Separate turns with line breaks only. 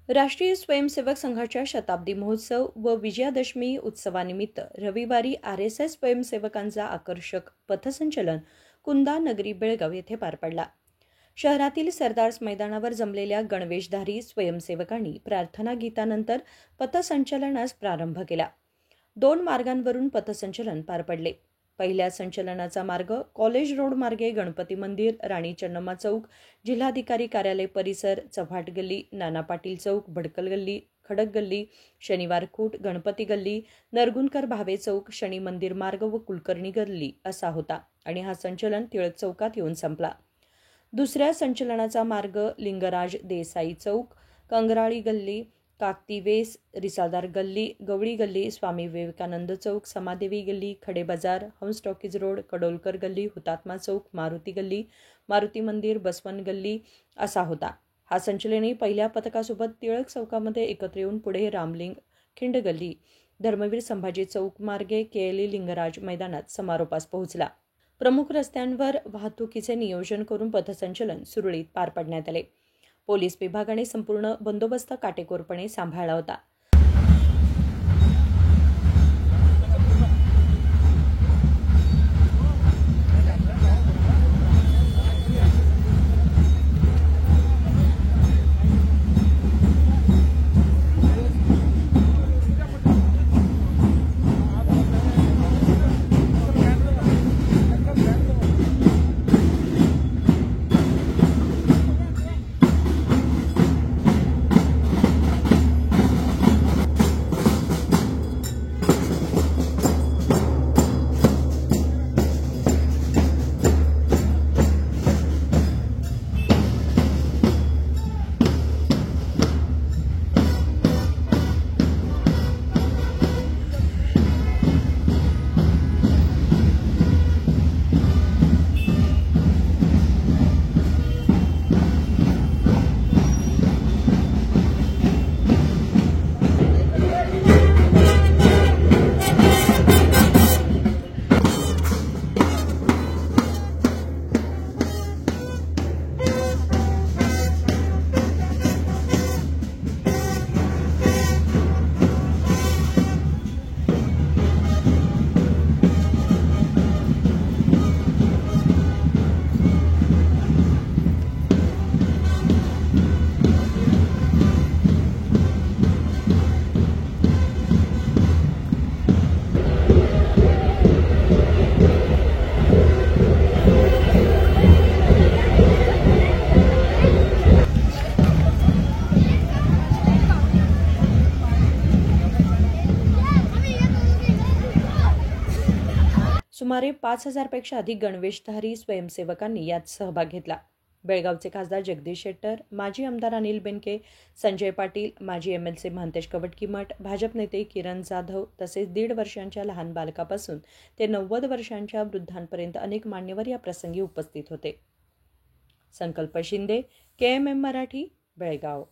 राष्ट्रीय स्वयंसेवक संघाच्या शताब्दी महोत्सव व विजयादशमी उत्सवानिमित्त रविवारी RSS स्वयंसेवकांचा आकर्षक पथसंचलन कुंदा नगरी बेळगाव येथे पार पडला. शहरातील सरदार्स मैदानावर जमलेल्या गणवेशधारी स्वयंसेवकांनी प्रार्थना गीतानंतर पथसंचलनास प्रारंभ केला. 2 मार्गांवरून पथसंचलन पार पडले. पहिल्या संचलनाचा मार्ग कॉलेज रोड मार्गे गणपती मंदिर, राणी चन्नम्मा चौक, जिल्हाधिकारी कार्यालय परिसर, चव्हाट गल्ली, नाना पाटील चौक, भडकल गल्ली, खडक गल्ली, शनिवार खूट, गणपती गल्ली, नरगुंदकर भावे चौक, शनी मंदिर मार्ग व कुलकर्णी गल्ली असा होता आणि हा संचलन टिळक चौकात येऊन संपला. दुसऱ्या संचलनाचा मार्ग लिंगराज देसाई चौक, कंगराळी गल्ली, काकती वेस, रिसालदार गल्ली, गवळी गल्ली, स्वामी विवेकानंद चौक, समादेवी गल्ली, खडे बाजार, हंस टॉकीज रोड, कडोलकर गल्ली, हुतात्मा चौक, मारुती गल्ली, मारुती मंदिर, बसवन गल्ली असा होता. हा संचलनही पहिल्या पथकासोबत टिळक चौकामध्ये एकत्र येऊन पुढे रामलिंग खिंड गल्ली, धर्मवीर संभाजी चौक मार्गे केएलई लिंगराज मैदानात समारोपास पोहोचला. प्रमुख रस्त्यांवर वाहतुकीचे नियोजन करून पथसंचलन सुरळीत पार पाडण्यात आले. पोलीस विभागाने संपूर्ण बंदोबस्त काटेकोरपणे सांभाळला होता. सुमारे 5,000 पेक्षा अधिक गणवेशधारी स्वयंसेवकांनी यात सहभाग घेतला. बेळगावचे खासदार जगदीश शेट्टर, माजी आमदार अनिल बेनके, संजय पाटील, माजी MLC महंतेश कवटकीमठ, भाजप नेते किरण जाधव तसेच 1.5 वर्षांच्या लहान बालकापासून ते 90 वर्षांच्या वृद्धांपर्यंत अनेक मान्यवर या प्रसंगी उपस्थित होते. संकल्प शिंदे, KMM मराठी, बेळगाव.